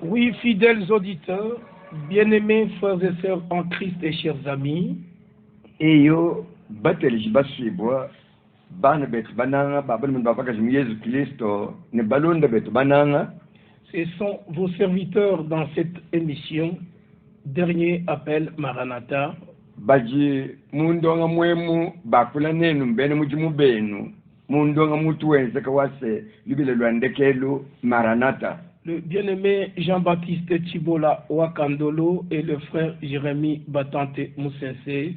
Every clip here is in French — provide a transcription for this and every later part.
Oui, fidèles auditeurs, bien-aimés frères et sœurs en Christ et chers amis, eyo bateli basibwa bana betu bananga babali mundu bafakaje mu Yesu Kristo ne balonda betu bananga. ce sont vos serviteurs dans cette émission, Dernier Appel Maranatha. Baji mundonga mwemu bakula nenu mbene mujimu benu mundonga mutu wenze kawase libile lwandekelu Maranatha. Le bien-aimé Jean-Baptiste Chibola Wakandolo et le frère Jérémy Batante Moussense.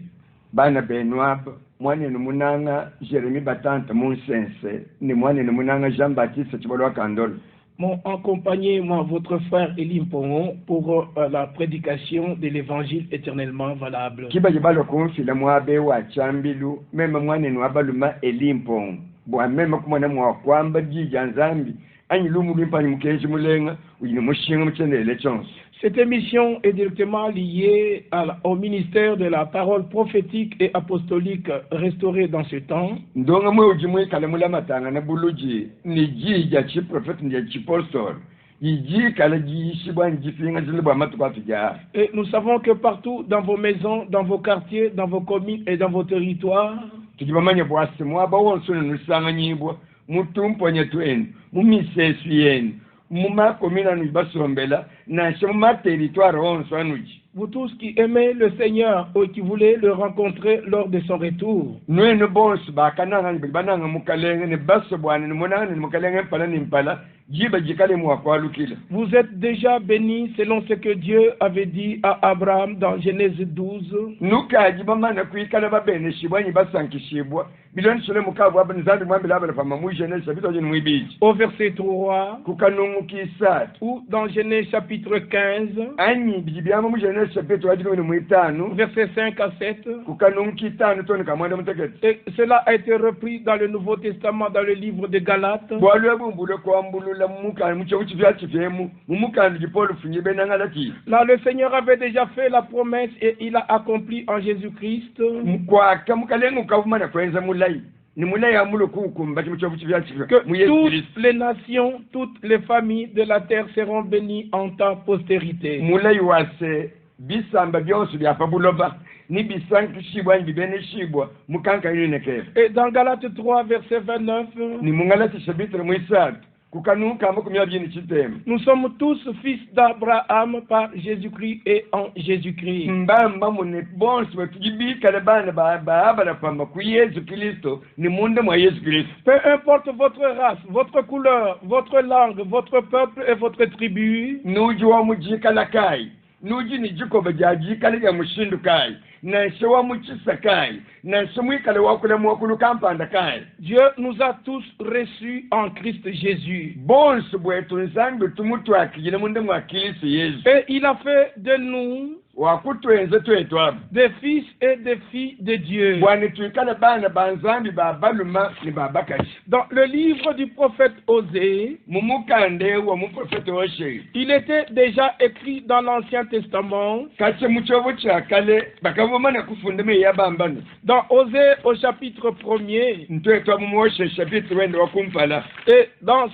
Bana benwab mwanenu munanga Jérémy Batante Moussense ni mwanenu munanga Jean-Baptiste Chibola Wakandolo. M'ont accompagné, moi, votre frère Elie Mpongo, pour la prédication de l'évangile éternellement valable. Kibaji balo kumfila mwabe wa chambilu mema mwanenu abaluma Elie Mpongo bwa mema kumwana mwa kwamba jija nzambi anyi lumu limpani mukenji mulenga uyine mushinga mchendele chonse. Cette émission est directement liée au ministère de la parole prophétique et apostolique restaurée dans ce temps. Ndonga mwe ujimwe kale mula matanga na buluji ni jija chi prophète ni chi apostol. Yiji kale ji shibwa njifinga zilibwa matukwatu ja. Et nous savons que partout dans vos maisons, dans vos quartiers, dans vos communes et dans vos territoires, tujibamanye bwasi mwaba wonsone nusanga nyibwa mutumponye twenu mumisesu yenu mumakomina nubasombela na shema territoire onsoanuji. Vous tous qui aimez le Seigneur ou qui voulez le rencontrer lors de son retour, Nwenu bonsu bakananga bananga mukalenge ne baso bwana ne monanga ne mukalenge mpala ne mpala jiba jikale mwakwalukila. vous êtes déjà bénis selon ce que Dieu avait dit à Abraham dans Genèse 12. Nuka jibamana kuikala babene shibwanyi basankishibwa bilon sole mukavu abanzandi mwambila abala fama mu Genèse bitoje nwibiji. Au verset 3 Kukanungu kisat ou dans Genèse chapitre 15, anyi bibiama mu Genèse chapitre wajino ne muitanu versets 5 à 7. kukanungu kitanu toni kamwanda mutekete. Et cela a été repris dans le Nouveau Testament, dans le livre de Galates. Bwalwe bumbulo kwambulula mukani mucho chivyachivemu mumukani jipolo funye benangalati. Là, le Seigneur avait déjà fait la promesse et il a accompli en Jésus-Christ. Mkwaka mukalenga ukavumana kwenza mulai ni mulai amulo kukumba chimucho chivyachivemu Que mu Yesu toutes Kristo. les nations, toutes les familles de la terre seront bénies en ta postérité. Mulai wase bisamba byonso byapa buloba ni bisanki shibwa bibene shibwa mukanka yineke. Et dans Galates 3, verset 29, Ni mungalati chapitre mwisatu kukanuka makumya byini chitema. nous sommes tous fils d'Abraham par Jésus-Christ et en Jésus-Christ. Mbamba mune bonso batujibika le bana ba la pamba ku Yesu Kristo ni munda mwa Yesu Kristo. Peu importe votre race, votre couleur, votre langue, votre peuple et votre tribu, Nuji wa mujika la kai nuji ni jiko bajaji kale ya mushindu kai na shewa muchisa kai na shemwi kale wakule mwakulu kampanda kai. Dieu nous a tous reçus en Christ Jésus. Bonso bwetu nzambi tumutu akijile munda mwa Kristo Yesu. Et il a fait de nous Wakutwenze twetu abo des fils et des filles de Dieu. bwana tuikale bana banzambi babaluma ni babakashi. Dans le livre du prophète Osée, Mumukande wa muprofeti Oshe il était déjà écrit dans l'Ancien Testament, kache muchobo cha kale bakavomana kufundame yabambana. dans Osée au chapitre 1er, Ntwetwa mu Oshe chapitre wende wakumpala et dans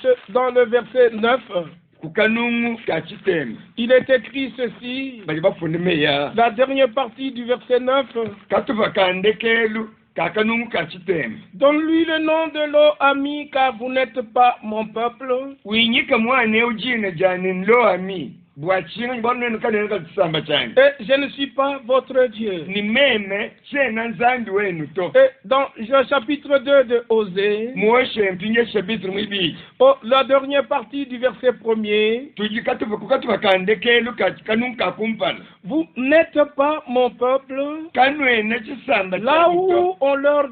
le verset 9, kukanungu kachitema il est écrit ceci, bali bafundame ya la dernière partie du verset 9, katuva kandekelu kakanungu kachitema donne-lui le nom de l'eau-ami, car vous n'êtes pas mon peuple, winyika mwane ujina jani nloami bwachinga bonene kanene katsamba chani et je ne suis pas votre Dieu. ni meme chena nzambi wenu to. Et dans le chapitre 2 de Osée, Mwoshe mpinye chapitre mwibiji la dernière partie du verset 1er, katuva kandekelu kanungu kakumpala vous n'êtes pas mon peuple. kanwene chisamba Là où on leur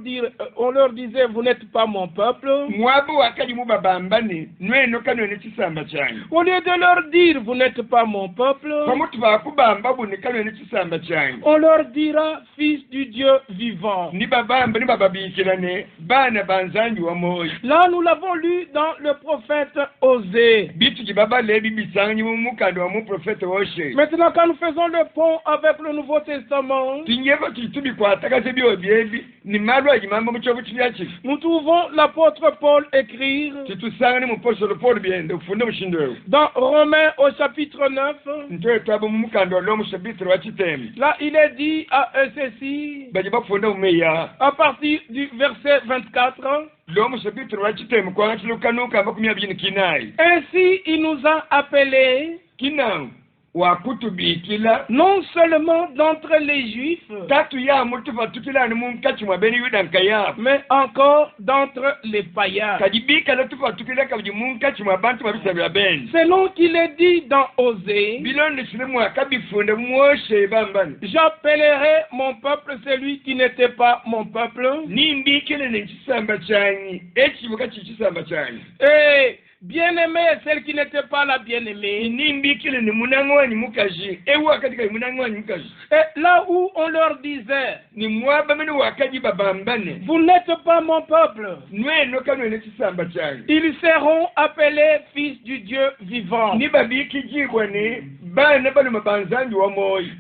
disait, vous n'êtes pas mon peuple, mwabu wakali mubabambani nweno kanwene chisamba chani au lieu de leur dire, vous n'êtes pas mon peuple, pamutu bakubamba buni kanwene chisamba chani on leur dira, fils du Dieu vivant. ni babamba ni bababikirane bana banzanji wa moyo. Là, nous l'avons lu dans le prophète Osée. Bitu Maintenant, quand nous faisons le pont avec le Nouveau Testament, nous trouvons l'apôtre Paul écrire dans Romains au chapitre 9. Là, il est dit à ceci, à partir du verset 24. Ainsi, il nous a appelés non seulement d'entre les Juifs, mais encore d'entre les païens. Selon qu'il est dit dans Osée, j'appellerai mon peuple celui qui n'était pas mon peuple. Et bien-aimé est celle qui n'était pas la bien-aimée. Et là où on leur disait, vous n'êtes pas mon peuple, ils seront appelés fils du Dieu vivant.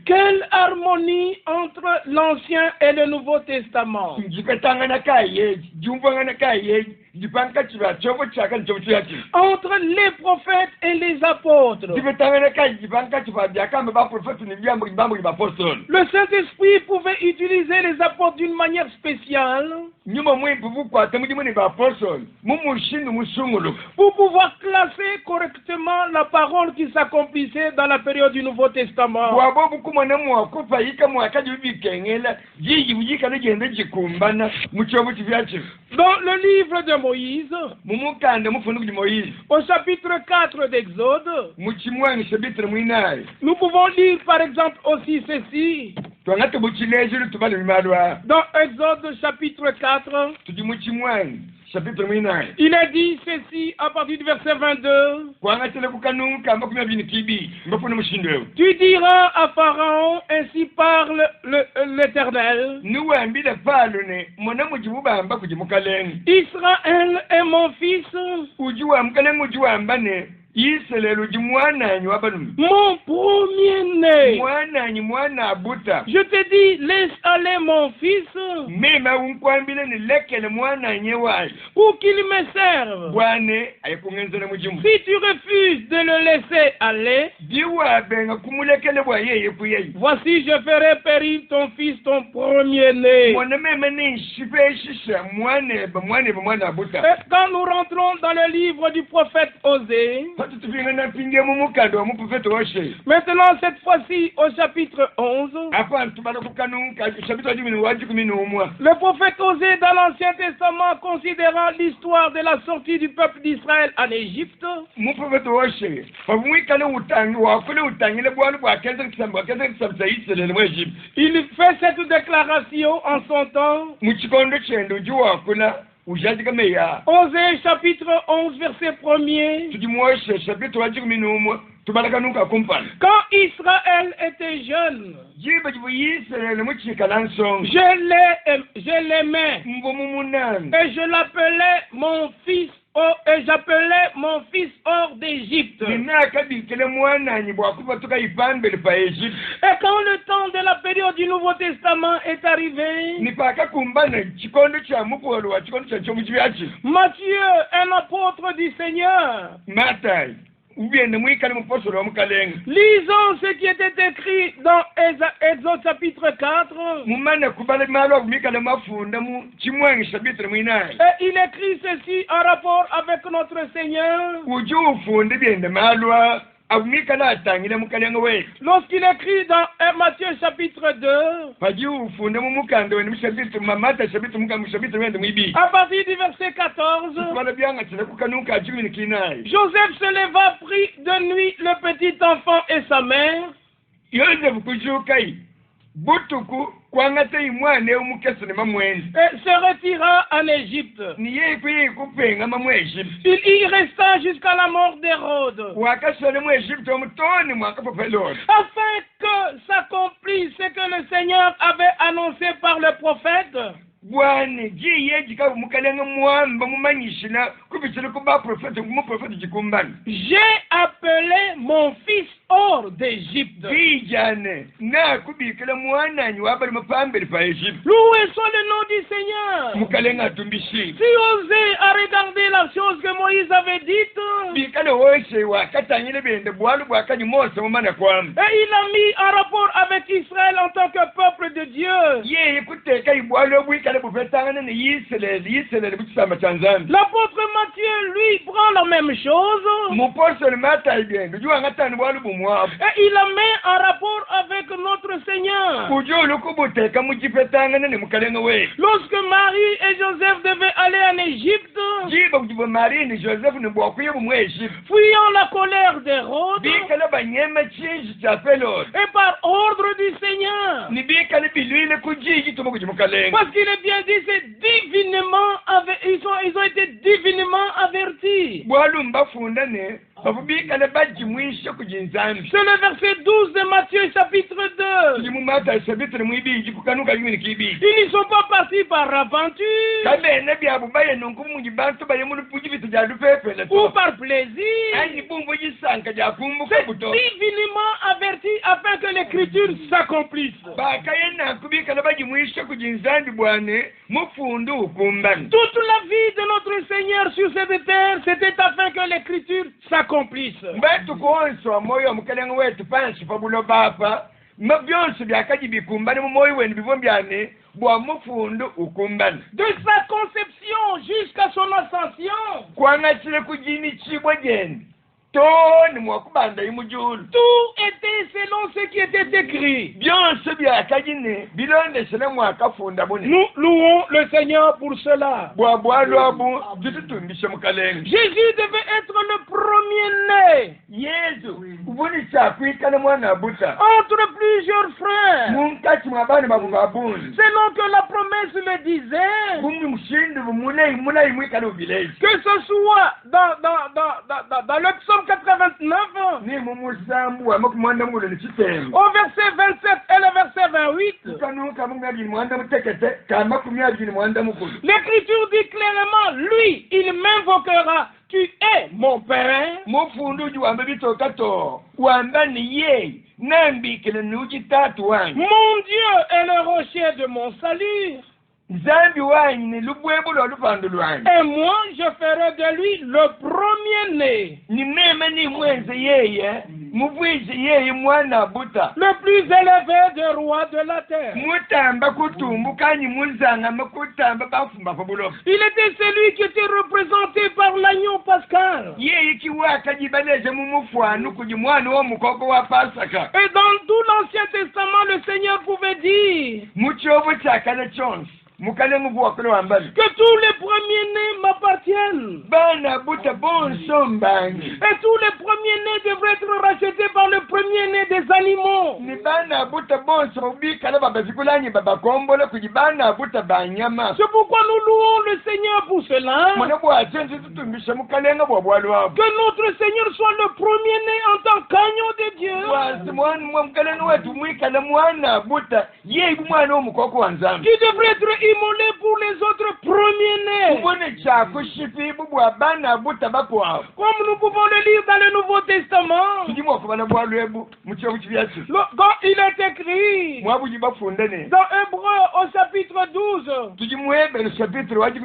Quelle harmonie entre l'Ancien et le Nouveau Testament. Entre les prophètes et les apôtres. Le Saint-Esprit pouvait utiliser les apôtres d'une manière spéciale pour pouvoir classer correctement la parole qui s'accomplissait dans la période du Nouveau Testament. Dans le livre de Moïse, au chapitre 4 d'Exode, nous pouvons lire par exemple aussi ceci. Dans Exode chapitre 4, il est dit ceci à partir du verset 22. Tu diras à Pharaon, ainsi parle l'Éternel. Israël est mon fils, mon premier-né. Je te dis, laisse aller mon fils pour qu'il me serve. Si tu refuses de le laisser aller, voici je ferai périr ton fils, ton premier-né. Quand nous rentrons dans le livre du prophète Osée, maintenant cette fois-ci au chapitre 11, le prophète Osée dans l'Ancien Testament, considérant l'histoire de la sortie du peuple d'Israël en Égypte, il fait cette déclaration en son temps. Osée chapitre 11 verset 1er. Quand Israël était jeune, je l'aimais et je l'appelais mon fils. Et j'appelais mon fils hors d'Égypte. Et quand le temps de la période du Nouveau Testament est arrivé, Matthieu, un apôtre du Seigneur, lisons ce qui était écrit dans Exode chapitre 4. Et il écrit ceci en rapport avec notre Seigneur. Lorsqu'il écrit dans Matthieu chapitre 2, à partir du verset 14, Joseph se leva, prit de nuit le petit enfant et sa mère, et se retira en Égypte. Il y resta jusqu'à la mort d'Hérode, afin que s'accomplisse ce que le Seigneur avait annoncé par le prophète. J'ai appelé mon fils hors d'Égypte. Vijane na kubikela mwana nyi wabali mapambele pa Egypte. Loué soit le nom du Seigneur. Mukalenga tumbishi. Si osez à regarder la chose que Moïse avait dite, Bikale wose wakatanyile bende bwalu bwakanyi Mose mumana kwam. et il a mis en rapport avec Israël en tant que peuple de Dieu. Ye kuteka ibwalo bwikale bufetangana ni Israel butsamba Tanzania. L'apôtre Matthieu, lui, prend la même chose. Mupostoli Mata ibende jua ngatani bwalu bumwabu. Et il la met en rapport avec notre Seigneur. Kujulu kubuteka mujifetangana ni mukalenga we. Lorsque Marie et Joseph devaient aller en Égypte, Jiba kujiba Marie ni Joseph ni bwakuye bumwe Egypte. fuyant la colère d'Hérode, Bikale banyema chinji cha Pelot. et par ordre du Seigneur. Ni bikale bilwile kujiji tumo kujimukalenga. Parce qu'il est bien dit, c'est divinement, ils ont été divinement avertis. Bwalu mbafundane babubikale bajimwisha kujinzambi. C'est le verset 12 de Matthieu chapitre 2. Jimumata sabitre mwibiji kukanuka yimini kibiji. Ils n'y sont pas partis par aventure Kabene byabubaye nunkumunyi bantu baye muri puji bitu bya dupepele ou to. par plaisir. Ani bumbu yisanka ja kumbuka C'est buto. divinement averti afin que l'écriture s'accomplisse. Bakaye na kubikale bajimwisha kujinzambi bwane mufundu ukumbani. Toute la vie de notre Seigneur sur cette terre, c'était afin que l'écriture s'accomplisse. Mbetu kuonso moyo mukalenga wetu pansi pabulo bapa. Mabyonso byakaji bikumbani mu moyo wenu bivombyane bwa mufundu ukumbani. De sa conception jusqu'à son ascension, Kwangachile kujini chibwa jeni. Toni mwakubanda imujulu. tout était selon ce qui était écrit. Byonso byakajine bilondesele mwakafunda bune. Nous louons le Seigneur pour cela. Bwabwalwabu tututumbishe mukalenga. Jésus devait être le premier-né Yesu ubuni chakwikana mwana buta. entre plusieurs frères. Munkati mwabani babungabuni. Selon que la promesse le disait, Bumi mshindu bumulei mwikale ubileji. que ce soit dans le psaume 89, Ni mumusambu wa makumwanda mule ni chitembo. au verset 27 et le verset 28, Kanuka mungabi mwanda mutekete kama kumyabi ni mwanda mukulu. l'Écriture dit clairement, lui, il m'invoquera, tu es mon Père. Mufundu juwambe bitokato. Wamba ni ye. Nambikile nuji tatu wanyi. Mon Dieu est le rocher de mon salut. Zambi wanyi ni lubwebulo lupandu lwanyi. Et moi, je ferai de lui le premier-né, Ni meme ni mwenze yeye. Muvwije yeye mwana buta. le plus élevé des rois de la terre. Mutamba kutumbu kanyi muzanga makutamba bafumba fabulo. Il était celui qui était représenté par l'agneau pascal. Yeye kiwaka jibaleje mumufwanu kuji mwana wo mukoko wa Pasaka. Et dans tout l'Ancien Testament, le Seigneur pouvait dire Muchobo chakale chonsi. Mukale mubuwakule wambali. que tous les premiers-nés m'appartiennent. Bana buta bonso mbangi. Et tous les premiers-nés devraient être rachetés par le premier-né des animaux. Ni bana buta bonso ubikala babazikulanyi babakombole kuji bana buta banyama. C'est pourquoi nous louons le Seigneur pour cela. Mwana bwachenzi tutumbishe mukalenga bwabwalwabu. Que notre Seigneur soit le premier-né en tant qu'agneau de Dieu. Wazi mwana mukalenga wetu mwikala mwana buta yeye mwana wo mukoko wa Nzambi. Qui devrait être immolé pour les autres premiers-nés. Ubone chako shipi bubwa bana buta bakwawo. Comme nous pouvons le lire dans le Nouveau Testament. Kujimwa kubana bwalwebu muchobo chibyatsu. Quand il est écrit Mwabuji bafundane. dans Hébreux au chapitre 12. Tujimwebe le chapitre wa 12.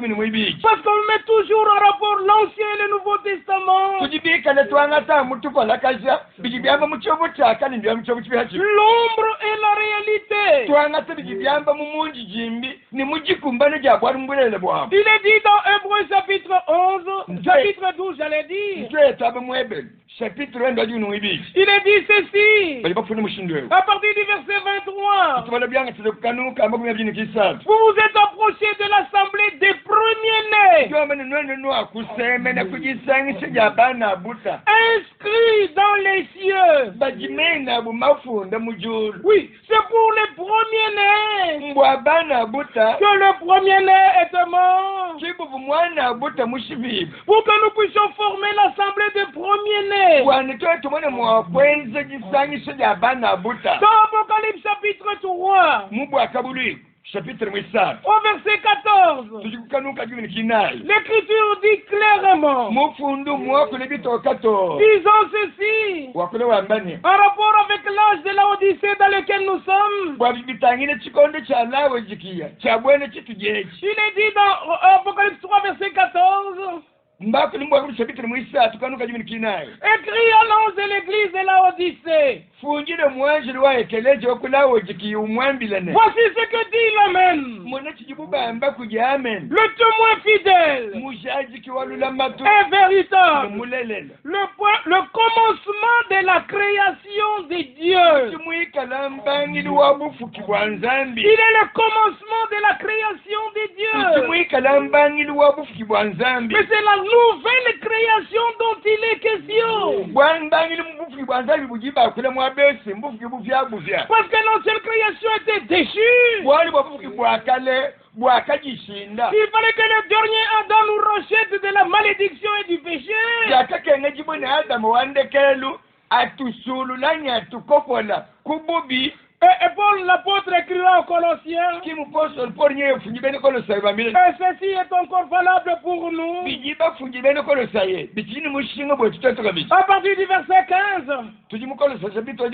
Parce qu'on met toujours en rapport l'Ancien et le Nouveau Testament. Tujibikala twangata mutuko lakaja bijibyamba muchobo chaka ni byamba muchobo chibyatsu. L'ombre et la réalité. Twangata bijibyamba mumunji jimbi ni mujikumbane ja bwali mbulele bwabo. Il est dit dans Hébreux chapitre 11, chapitre 12, j'allais dire. Nje tabe mwebe chapitre 12. Il est dit ceci. Bali bafuna mushindwe. À partir du verset 23. Tubala byanga tsukanuka amagumi byini kisatu. Vous vous êtes approchés de l'assemblée des premiers-nés, Jombe no akuseme na kujisangisha ja bana buta. inscrits dans les cieux. Bajimena bumafunda mujulu. Oui, c'est pour les premiers-nés Mbwa bana buta. que le premier-né est mort. Chibuvu mwana buta mushibibu. Pour que nous puissions former l'assemblée des premiers-nés. Bwana toe tumone mwakwenze jisangisha ja bana buta. Dans Apocalypse chapitre 3, Mubwa kabuli chapitre 7 au verset 14. tujikukanuka jumini kinai L'Écriture dit clairement, mufundu mwako lebito kato disons ceci, wakule wambani en rapport avec l'âge de la Odyssée dans lequel nous sommes. bwabitangine chikonde cha lawe jikia cha bwene chitujechi Il est dit dans Apocalypse 3, verset 14, mbako limbwa chapitre 7 tukanuka jumini kinai écrit à l'ange de l'église de la Odyssée. funjile mwanjili wa ekeleje okulawo jikia umwambilane Voici ce que dit l'Amen, mwana chijibubamba kuja amen le témoin fidèle mujajiki walula matu et véritable, mulelela le commencement de la création de Dieu. chimwikala mbangili wa bufuki bwa nzambi Il est le commencement de la création de Dieu. chimwikala mbangili wa bufuki bwa nzambi Mais c'est la nouvelle création dont il est question. bwa mbangili mubufuki bwa nzambi bujiba kule mwabesi mbufuki buvya Parce que l'ancienne création était déchue. bwali bwa bufuki bwa kale bwakajishinda Il fallait que le dernier Adam nous rachète de la malédiction et du péché. byakakenge jibone adamu wandekelu atusululanya atukokola kububi Et Paul l'apôtre écrira aux Colossiens, kimupostoli paul nye efunji bene kolosaye bambile et ceci est encore valable pour nous. biji bafunji bene kolosaye bichini mushinga bwe tutatoka bichi À partir du verset 15, tuji mukolosa chapito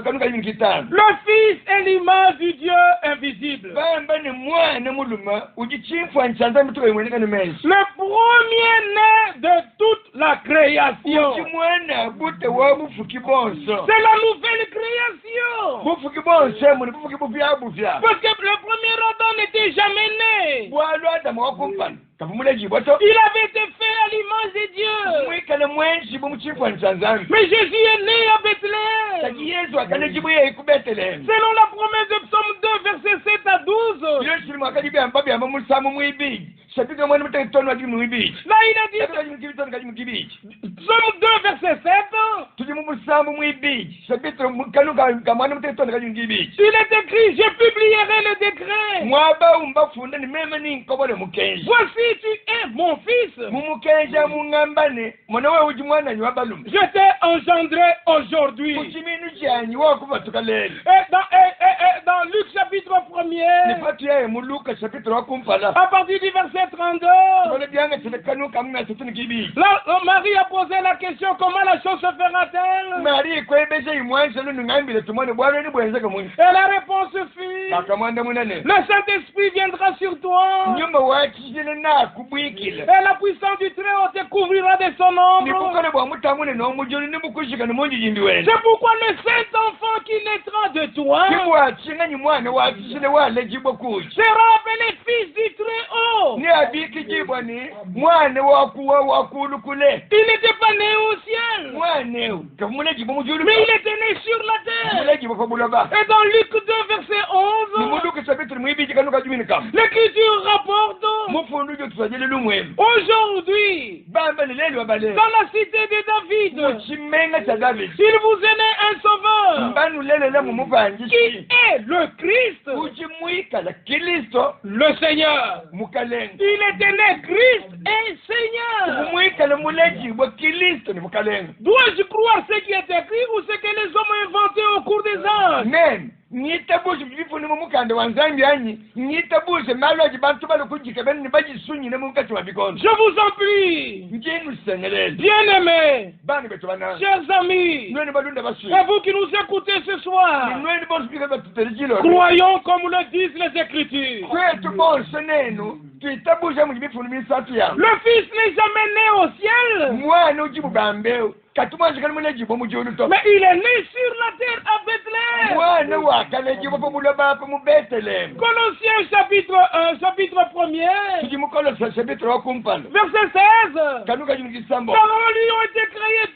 kanuka jimini kitano le Fils est l'image du Dieu invisible. bamba ni mwana muluma uji chimfwa nchanza mituka imweneka ni menshi Le premier-né de toute la création. uji mwana bute wa bufuki bonso C'est la nouvelle création. bufuki bonso muni bufuki buvya Parce que le premier Adam n'était jamais né. bwalo adamu wakumpana kavumule jiboto Il avait été fait à l'image de Dieu. mwikale mwenshi bumuchimfwa nchanzambi Mais Jésus est né à Bethléem. taki yesu akale jibuye ku betelehemu Selon la promesse de Psaume 2, versets 7 à 12. iyo shiri mwakali byamba byamba musamu mwibiji shapika mwana mutekitono wajimu mwibiji Là, il a dit, kajimu kibitono kajimu kibiji Psaume 2, verset 7. tujimu musamu mwibiji shapito kanuka kamwana mutekitono kajimu kibiji Il est écrit, je publierai le décret. mwaba umbafunda ni meme ni nkobole mukenji Voici, tu es mon fils. mumukenja mungambane mwana we uji mwana nyi wabalumu Je t'ai engendré aujourd'hui. kuchiminu chanyi wakubatuka lelo Et dans Luc chapitre 1er, nipatu yaye muluka shapito wakumpala à partir du verset 32, kole byanga chilekanuka muna tutuni kibiji là, Marie a posé la question, comment la chose se fera-t-elle? mari kwebesha imwanza lunu ngambile tumone bwana ni bwenzeke muni Et la réponse fut, akamwanda munane le Saint-Esprit viendra sur toi, nyumba wakishile na kubwikila et la puissance du Très-Haut te couvrira de son ombre. nikukole bwa mutamune nomujoni nimukushika nimunjijindi wene C'est pourquoi le Saint-Enfant qui naîtra de toi kibwachinga nyi mwana wakishile wale jibwa kuchi sera appelé Fils du Très-Haut. ni abiki jibwa ni mwana wakulu kule Il n'était pas né au ciel, mwana kavumule jibwa mujulu mais il était né sur la terre. mule jibwa fabuloba Et dans Luc 2, verset 11, nimuluka sabitri mwibiji kanuka jumini kama l'Écriture rapporte, mufundu jo tusajile lumwelu aujourd'hui, bamba lileli wabale dans la cité de David, muchimenga cha David il vous est né un sauveur mbanu lelela qui mumuvanjishi est le Christ, uchimwikala Kristo le Seigneur. mukalenga Il était né Christ et Seigneur. kumwikala muleji bwa Kristo ni mukalenga Dois-je croire ce qui est écrit ou ce que les hommes ont inventé au cours des âges? men nyitabushe bifuni mumukanda wa nzambi anyi nyitabushe malwaji bantu bali kujika bene nibajisunyine mukati wa bikono Je vous en prie, njenu sengelele bien-aimés, bani betu bana chers amis, nweni balunda basu et vous qui nous écoutez ce soir, nweni bonsipika batutelijilo croyons comme le disent les Écritures. kwetu bonse nenu tuitabushe mu bifuni misatu ya Le Fils n'est jamais né au ciel, mwana ujibugambeu katumwanjikali mulejibo mujulu to mais il est né sur la terre à Bethléem. mwana wakalejibo pamuloba pa mu Betelehemu Colossiens chapitre 1, chapitre 1er, tujimukolosa chapitre wakumpala verset 16. kanuka jimikisambo Car en lui ont été créées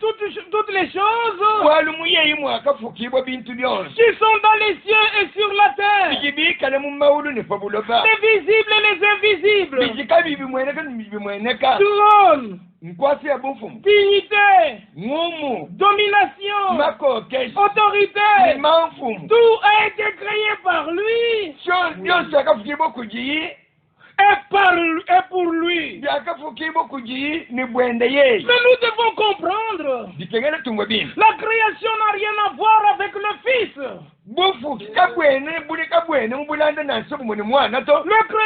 toutes les choses walumuyeyi mwakafukibwa bintu byonse qui sont dans les cieux et sur la terre, bijibikale mu mawulu ne pabuloba les visibles et les invisibles, bijika bibimweneka nibimweneka trône, nkwasi ya bufumu dignité, ngumu domination, makokeshi autorité. imamfumu Tout a été créé par lui byonse akafukibwa kujiyi et pour lui. byakafukibwa kujiyi ni bwende yeyi Mais nous devons comprendre, bikengele tungwe binu la création n'a rien à voir avec le Fils. bufuki kabwene buli kabwene mubulanda nansobu muni mwana to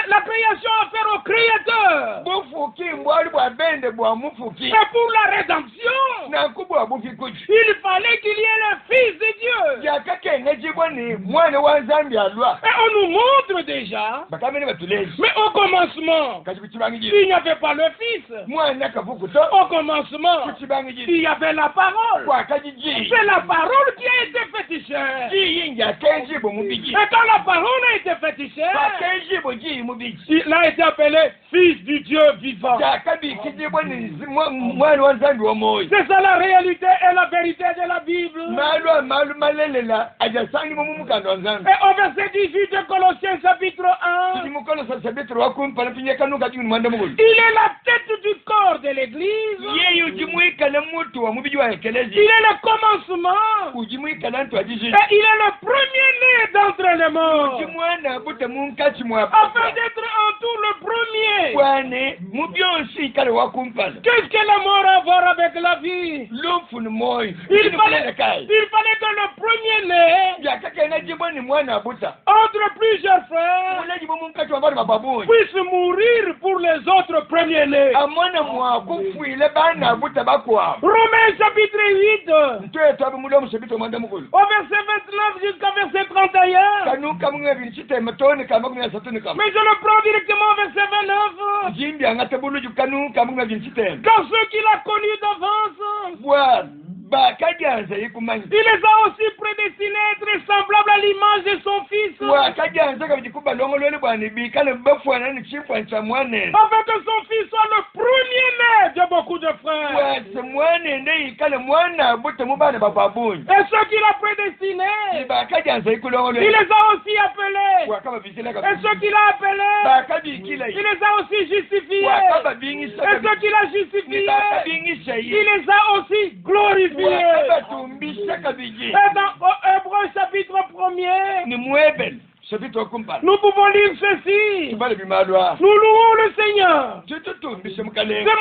la création a affaire au créateur. bufuki mbwali bwa bende bwa mufuki Et pour la rédemption, nakubwa bufikuki il fallait qu'il y ait le Fils de Dieu. yakakenge jiboni mwana wa nzambi alwa Et on nous montre déjà, bakamene batulezi mais au commencement, kati kuchibangi il n'y avait pas le Fils. mwana kavuku to Au commencement, kuchibangi il y avait la parole. kwakajiji C'est la parole qui a été fétichère. jiyinja kenjibo mubiji Et quand la parole a été fétichère, kwakenjibo jiyi mubiji il a été appelé Fils du Dieu vivant. jakabikijiboni mwana wa nzambi wa moyo C'est ça la réalité et la vérité de la Bible. malu malelela ajasangibwa mumukanda wa nzambi Et au verset 18 de Colossiens chapitre 1, timukolosa sabitro wakumpana pinyekanuka jini mwanda mukulu il est la tête du corps de l'église. yeyi ujimuikala mutu wa mubiji wa Il ekelezi est le commencement. ujimuikala ntu ajijini Et il est le premier-né d'entre les morts. ujimwana bute munkati mwa Afin d'être en tout le premier. bwane mubyonsi ikale wakumpana Qu'est-ce que la mort a à voir avec la vie? lufu ni moyo Il fallait que le premier-né, byakakena jiboni mwana abuta entre plusieurs frères, mulejibo munkati wa bana bababuni puisse mourir pour les autres premiers-nés. amwana mwakufuile bana abuta bakwabo Romains chapitre 8, ntwetwabe mulo musebito mwanda mukulu au verset 29 jusqu'à verset 31. kanuka mumwe binchitema toni kama kumya satuni kama Mais je le prends directement au verset 29. jimbi angate buluju kanuka mumwe binchitema Car ceux qu'il a connus d'avance, bwana bakajanza yikumanya il les a aussi prédestinés à être semblables à l'image de son Fils, bwakajanza kabijikuba longolwele bwana bikale bafwana ni chifwa cha mwanene afin que son Fils soit le premier-né de beaucoup de frères. bwase mwanende yikale mwana abuta mubana bababuni Et ceux qu'il a prédestinés, bakajanza il yikulongolwele les a aussi appelés. bwakaba bikila Et kabisa ceux qu'il a appelés, bakabikila il les a aussi justifiés. bwakaba Et bingisa ceux qu'il a justifiés, bakabingisa il les a aussi glorifiés. bwakabatumbisa kabiji Et dans Hébreux chapitre 1er, ni mwebel chapitre okumpala nous pouvons lire ceci. tubale bimalwa Nous louons le Seigneur. tututumbise De mukalenga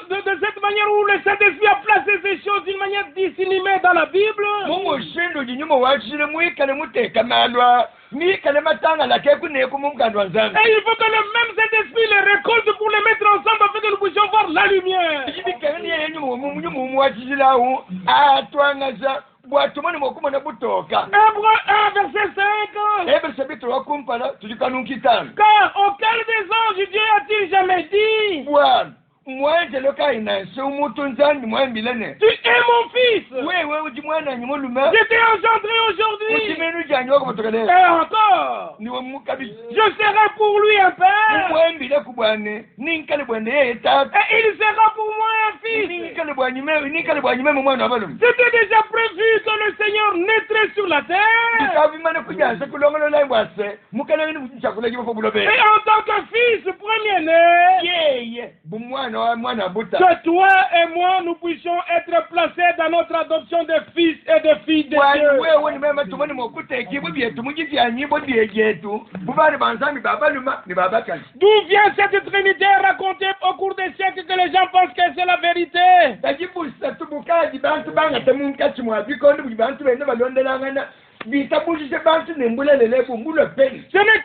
cette manière où le Saint-Esprit a placé ces choses d'une manière dissimulée dans la Bible. mumushindu jinyuma wachile mwikale muteka malwa mwikale matanga lake kuneku mumukanda wa nzambi Et il faut que le même Saint-Esprit les récolte pour les mettre ensemble afin que nous puissions voir la lumière. ibikani yenyuma muwachizilawu atwangaza bwatumani mwakumana butoka Hébreux 1, verset 5. ebe sabitro wakumpala tulikanukitano Car auquel des anges Dieu a-t-il jamais dit, bwana mwanjelo kainanse umutu nzambi mwambilene tu es mon fils, wewe uji mwananyi muluma je t'ai engendré aujourd'hui. uchimenu janyi wakumotokelele Et encore, niwe mukabisi je serai pour lui un père, mwambile kubwane ninkale bwane yeye tata et il sera pour moi un fils. ninkale bwanyimeme mwana wabalumu C'était déjà prévu que le Seigneur naîtrait sur la terre. bikavimane kujanse kulongolola bwase mukaleni muchakula chibofo bulobe Et en tant que fils premier-né, yeye bumwana wa mwana buta que toi et moi nous puissions être placés dans notre adoption de fils et de filles de bwani Dieu. wewe ni mema tumani mokuteka byetu mujivyanyibo byejetu bubani banzambi babaluma ni babakali D'où vient cette trinité racontée au cours des siècles que les gens pensent que c'est la vérité? tajibusa tubukaji bantu bangate munkati mwabikondi buli bantu bene balondelangana bitabulise bantu nembulelele bumbulo peni Ce n'est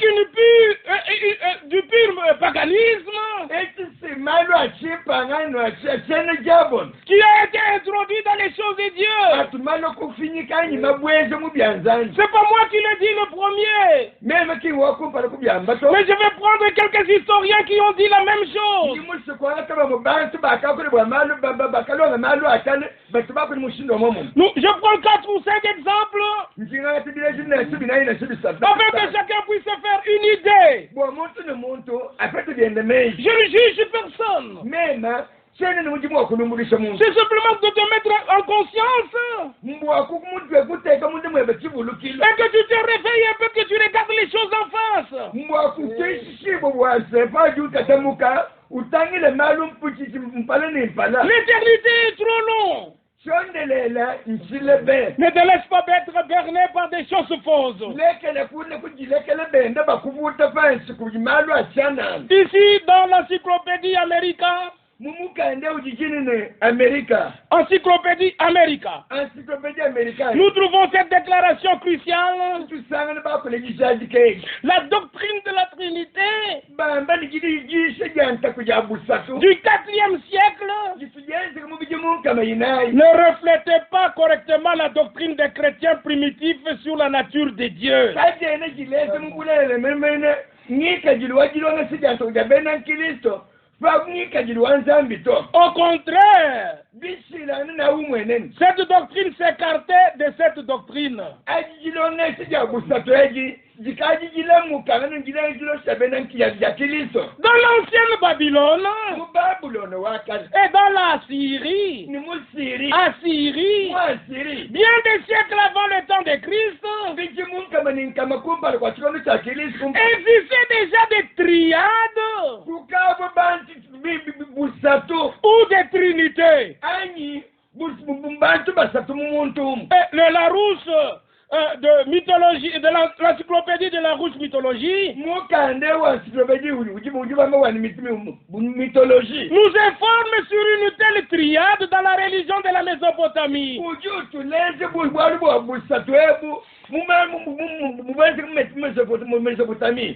du pur paganisme ekisi malo achipangano achene jabon qui a été introduit dans les choses de Dieu. atumalo kufinyika nyima bweze mubyanzanji C'est pas moi qui l'ai dit le premier, meme kiwakumpala kubyambato mais je vais prendre quelques historiens qui ont dit la même chose. ndimusi kwataba mu bantu bakakole bwa malo bakalonga malo akale batu bakuli mushindo momo Je prends 4 ou 5 exemples njinga tibile jina sibina ina sibisa afin que chacun puisse se faire une idée. bwa muntu ne muntu afete byende meji Je ne juge personne. mema chene ne mujimu wakulumulisha muntu C'est simplement de te mettre en conscience mbwa kumutwe kuteka muntu mwebe kibulukilo et que tu te réveilles un peu, que tu regardes les choses en face. mbwa kuteshishibo bwase pajuta tamuka utangile malu mpuchichi mpala ni mpala L'éternité est trop long. chondelela nchilebe Ne te laisse pas être berné par des choses fausses. lekele kune kujilekele bende bakuvuta fansi kujimalu achanana Ici, dans l'encyclopédie America, mumukande ujijini Amerika. Encyclopédie America. Encyclopédie américaine. Nous trouvons cette déclaration cruciale. La doctrine de la Trinité du 4e siècle ne reflétait pas correctement la doctrine des chrétiens primitifs sur la nature de Dieu. Au contraire, cette doctrine s'écartait de cette doctrine. Dans l'ancienne Babylone et dans la Syrie, bien des siècles avant le temps de Christ, existaient déjà des triades ou des trinités. Et le Larousse de mythologie, de l'encyclopédie de la Rousse mythologie, nous informe sur une telle triade dans la religion de la Mésopotamie.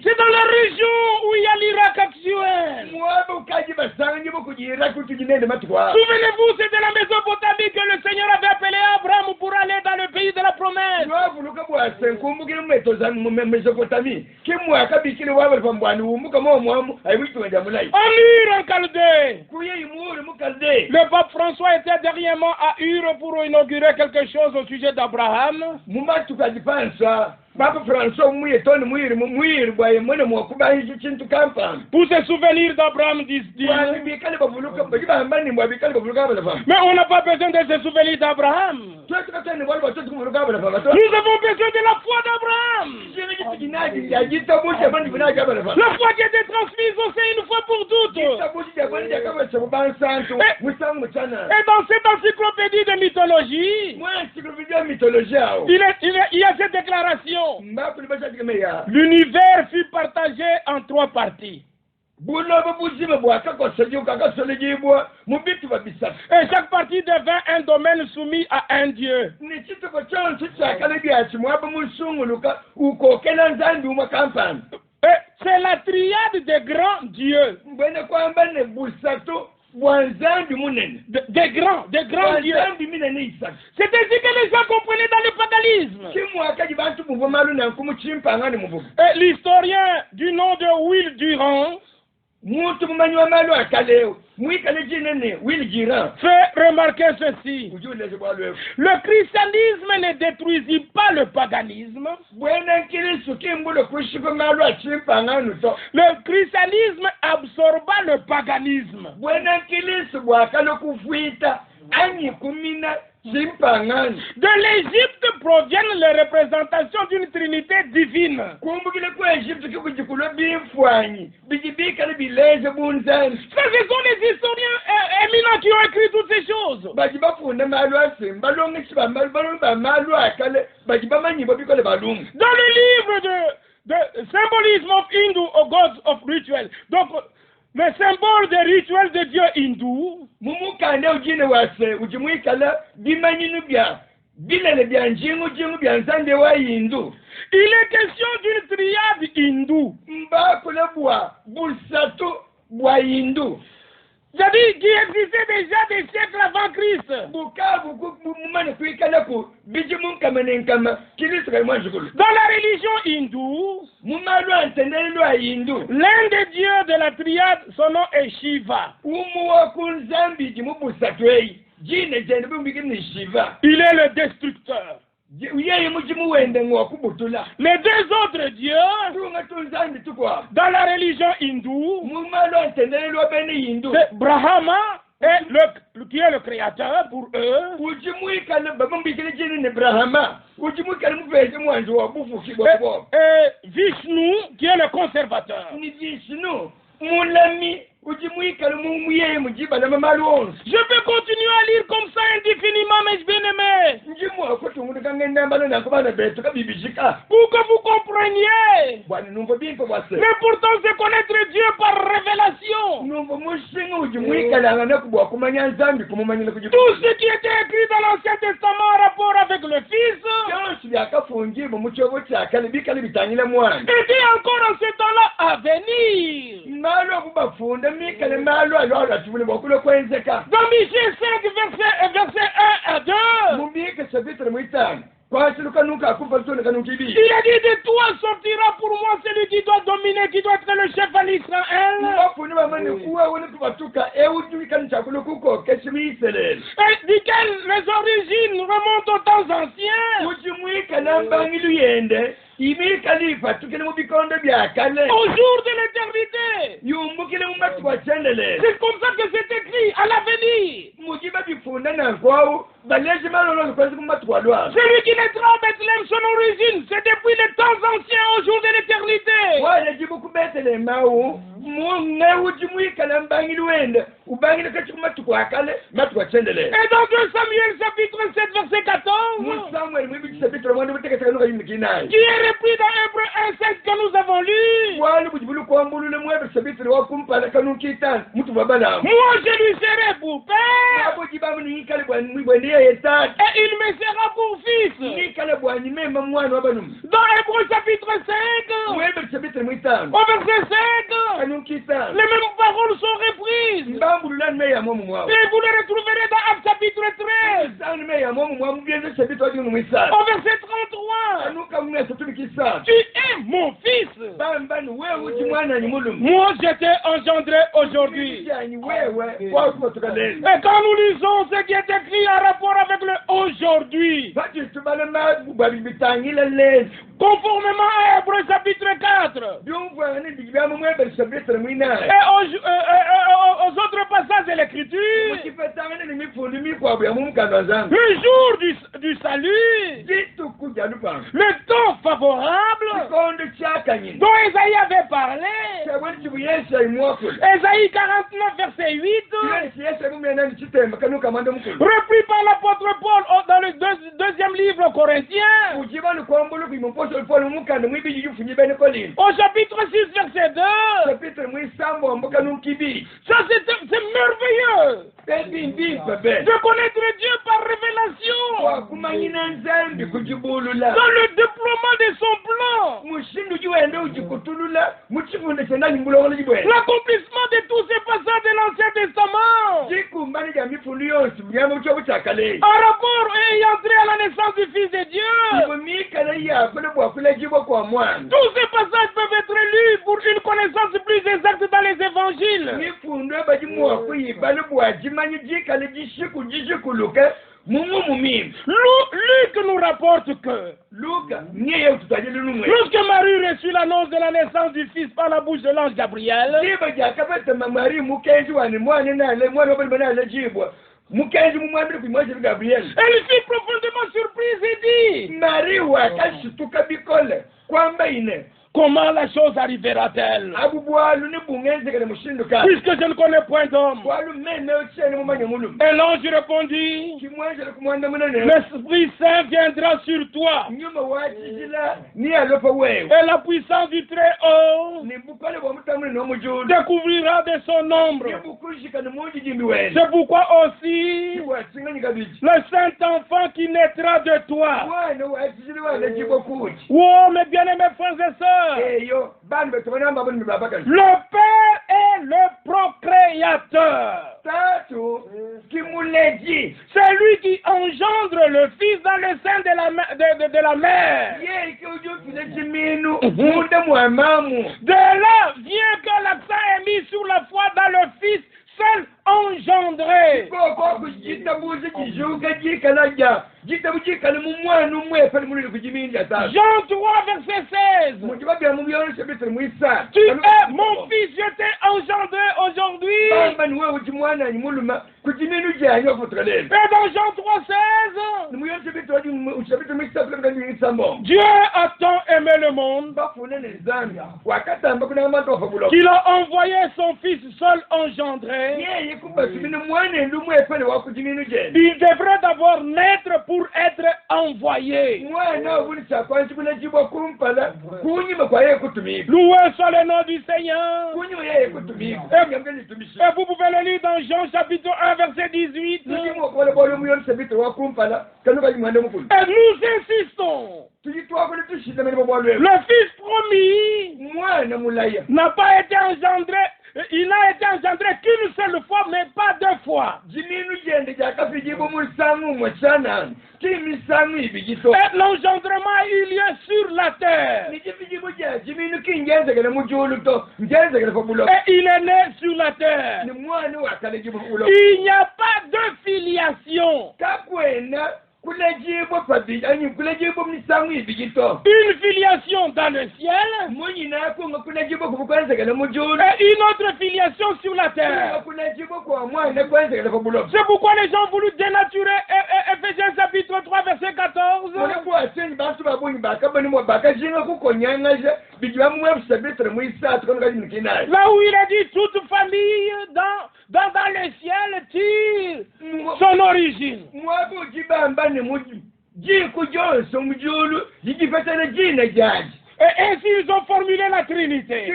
C'est dans la région où il y a l'Irak actuel. Souvenez-vous, c'est de la Mésopotamie que le Seigneur avait appelé Abraham pour aller dans le pays de la promesse. En Ur, en Chaldée. Le pape François était dernièrement à Ur pour inaugurer quelque chose au sujet d'Abraham. Papa François pour se souvenir d'Abraham, disent-ils. Mais on n'a pas besoin de se souvenir d'Abraham. Nous avons besoin de la foi d'Abraham. La foi qui a été transmise aussi une fois pour toutes. Et dans cette encyclopédie de mythologie, il y a cette déclaration. L'univers fut partagé en 3 parties. Et chaque partie devint un domaine soumis à un Dieu. Et c'est la triade des grands dieux. Des grands dieux. C'est ainsi que les gens comprenaient dans le paganisme. Et l'historien du nom de Will Durant fait remarquer ceci. Le christianisme ne détruisit pas le paganisme. Le christianisme absorba le paganisme. De l'Égypte proviennent les représentations d'une trinité divine. Frères et sœurs, les historiens éminents qui ont écrit toutes ces choses. Dans le livre de Symbolism of Hindu or Gods of Ritual, donc le symbole des rituels de Dieu hindou, il est question d'une triade hindoue. C'est-à-dire qui existait déjà des siècles avant Christ. Dans la religion hindoue, l'un des dieux de la triade, son nom est Shiva. Il est le destructeur. Les 2 autres dieux, dans la religion hindoue, c'est Brahma qui est le créateur pour eux. Et Vishnu qui est le conservateur. mulami ujimwikale mumuye mujiba na mama lonse. Je peux continuer à lire comme ça indéfiniment, mes bien-aimés. Njimwa ko tungu kangenda mbalo na kubana beto kabibishika. Pour que vous compreniez. Bwana numva bimpo bwase. L'important c'est connaître Dieu par révélation. Numva mushinga ujimwikale ngana kubwa kumanya nzambi kumumanyira kujiba. Tout ce qui était écrit dans l'Ancien Testament en rapport avec le Fils Yose byakafungiye mu mucyobo cyakale bikale bitangire mwana. était encore en ce temps-là à venir. Malo kubafunda mikale malo alora tubule bokulo kwenzeka. Dans Michée 5, verset 1 à 2, Mubike chapitre mwitano. Kwa siluka nuka akufa tone kanukibi. il a dit de toi sortira pour moi celui qui doit dominer, qui doit être le chef à l'Israël. Ngafuni bamane kuwa wone kubatuka ewutu kancha kulo keshimi Israel. Et duquel les origines remontent aux temps anciens. Ujimwika nambangilu yende. Imi kalifa tukene mu bikondo bya kale. Au jour de l'éternité. Yumbukile mu matu wa chendele. C'est comme ça que c'est écrit à l'avenir. Mujiba bifunda na kwao baleje malolo kwezi mu matu wa lwa. Celui qui naîtra à Bethléem, son origine, c'est depuis les temps anciens au jour de l'éternité. Wale jibu ku Bethlehem mau munge ujimwika nambangilu wende. Ubangile kachu matu wa kale matu wa chendele. Et dans 2 Samuel chapitre 7 verset 14, Samuel mwibi chapitre mwande mutekesa no kayimikina. qui est repris dans Hébreu 1:7 que nous avons lu. Wale bujibulu kwambulule mwebe chapitre wa kumpala kanukitan mutu babana. Moi je lui serai pour père Abo jibamu ni kale bwa mwibwe yesat. et il me sera pour fils. Ni kale bwa ni mema mwana wabanum. Dans Hébreu chapitre 5, Mwebe chapitre mwitano. au verset 5, Kanukitan. les mêmes paroles sont reprises. Mbambulula meya momu mwa. Et vous les retrouverez dans Actes chapitre 13, Sanu meya momu mwa mbienze chapitre wa dinu mwisa. au verset 33. Kanuka mwesa tumikisa. Tu es mon fils. Bambani wewe ujimwana ni mulum. Moi, j'étais engendré aujourd'hui. Yani wewe kwa kutokalele. Et quand nous lisons ce qui est écrit en rapport avec le aujourd'hui, Bati tubale mabu babitangile lezi. conformément à Hébreu chapitre 4, Byumva ni bigibamu mwebe chapitre mwina. et aux autres passages de l'Écriture, Mukipetangane ni mifundi mikwabu ya mumkanda zangu. le jour du salut, Jitu kuja lupa. le temps favorable Kondo chakanye. dont Esaïe avait parlé, Chabwanti buyesha imwakule. Esaïe 49, verset 8, Yesha mumena ni chitemba kanuka manda mukulu. repris par l'apôtre Paul dans le deuxième livre aux Corinthiens, Ujiba ni kwambulu kumposho Paul mukanda mwibi yufunyi bene kolini. au chapitre 6, verset 2. Chapitre mwisambo amboka nukibi. Ça, c'est merveilleux Pepi ndi bebe. de connaître Dieu par révélation Kwa kumanyina nzambi kujibulula. dans le déploiement de son plan, Mushindu juwende ujikutulula. Muchifunde chenani mbulongole jibwe. l'accomplissement de tous ces passages de l'Ancien Testament Jiku mbani ya mifundu yonsi mnyama uchobu chakale. en rapport et ayant trait à la naissance du Fils de Dieu. Ibo mikale ya kule bwa kule jibo kwa mwana. Tous ces passages peuvent être lus pour une connaissance plus exacte dans les évangiles. Mifundu bajimuwa kuyiba bwa jimanyi jikale jishikuluke. Mumu mumim. Luc nous rapporte que Luka niye ututajele lumwe. lorsque Marie reçut l'annonce de la naissance du Fils par la bouche de l'ange Gabriel, Jiba jakabata mamari mukenzi wani mwana nale mwana wabali manale jibwa. Mukenzi mumwambile kuimwaje Gabriel. elle fut profondément surprise et dit: Mari wakashituka bikole. Kwamba ine. comment la chose arrivera-t-elle? Abubwalu ni bungenze kane mushinduka. Puisque je ne connais point d'homme. Bwalu mene uchene mumanya mulum. Et l'ange répondit: Kimwaje kumwanda munene. l'Esprit Saint viendra sur toi, Nyuma wachijila ni alopa wewe. et la puissance du Très-Haut Ni bukole bwa mutamule no mujudu. découvrira de son ombre. Ni bukushika ni munji jimbi wewe. C'est pourquoi aussi Wachingani kabiji. le Saint-Enfant qui naîtra de toi. Wana wachijila wana jibo kuji. Oh, mes bien-aimés frères et sœurs, Eyo banu betobana mbabo ni babaka. le Père est le procréateur. Tatu kimuleji. C'est lui qui engendre le Fils dans le sein de la mère. Ye ki ujufile jiminu. Muda muamamu. De là vient que l'accent est mis sur la foi dans le Fils seul engendré. Jean 3, verset 16. Tu es mon fils, je t'ai engendré aujourd'hui. Et dans Jean 3, 16, Dieu a tant aimé le monde qu'il a envoyé son fils seul engendré. Il devrait d'abord naître pour être envoyé. Loué soit le nom du Seigneur. Et vous pouvez le lire dans Jean chapitre 1 verset 18. Et nous insistons. Le fils promis n'a pas été engendré. Il n'a été engendré qu'une seule fois, mais pas deux fois. Et l'engendrement a eu lieu sur la terre. Et il est né sur la terre. Il n'y a pas de filiation. Une filiation dans le ciel et une autre filiation sur la terre. C'est pourquoi les gens ont voulu dénaturer Ephésiens chapitre 3 verset 14. Là où il a dit toute famille dans le ciel tire son origine. Et ainsi ils ont formulé la Trinité.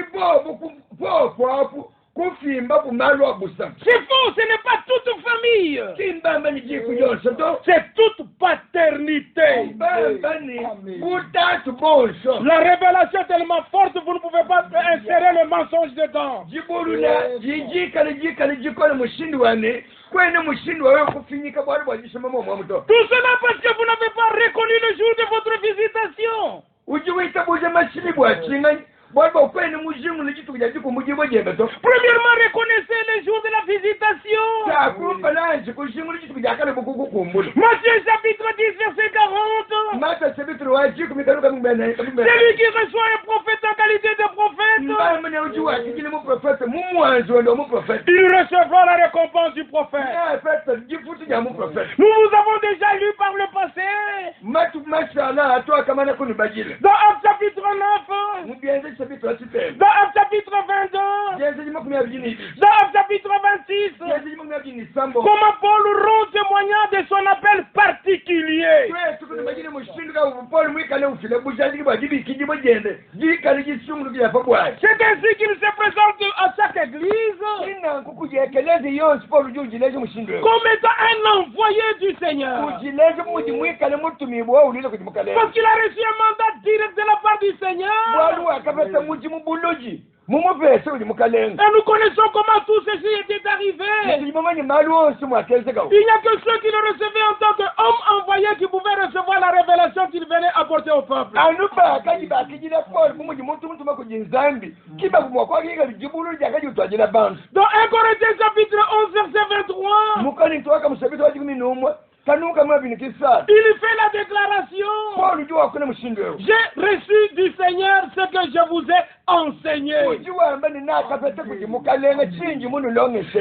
C'est faux, ce n'est pas toute famille. C'est toute paternité. La révélation est tellement forte, vous ne pouvez pas insérer le mensonge dedans. Tout cela parce que vous n'avez pas reconnu le jour de votre visitation. Premièrement, reconnaissez le jour de la visitation. Matthieu chapitre 10 verset 40. Celui qui reçoit un prophète en qualité de prophète, il recevra la récompense du prophète. Nous vous avons déjà lu par le passé. Dans Actes chapitre 9. Dans Actes chapitre 22, dans Actes chapitre 26, comment Paul rend témoignage de son appel particulier. C'est ainsi qu'il se présente à chaque église comme étant un envoyé du Seigneur. Parce qu'il a reçu un mandat direct de la part du Seigneur. Et nous connaissons comment tout ceci était arrivé. Il n'y a que ceux qui le recevaient en tant qu'homme envoyé qui pouvaient recevoir la révélation qu'il venait apporter au peuple. Dans 1 Corinthiens chapitre 11 verset 23. Il fait la déclaration. J'ai reçu du Seigneur ce que je vous ai enseigné.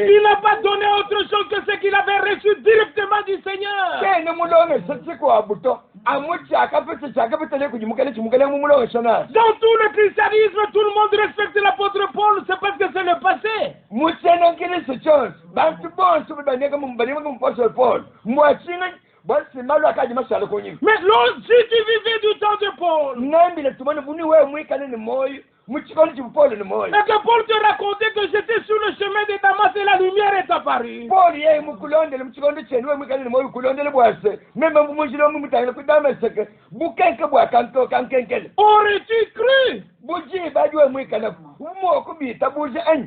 Il n'a pas donné autre chose que ce qu'il avait reçu directement du Seigneur. Dans tout le christianisme, tout le monde respecte l'apôtre Paul, c'est parce que c'est le passé. Mais si tu vivais du temps de Paul, et que Paul te racontait que j'étais sur le chemin de Damas et la lumière est apparue, aurais-tu cru?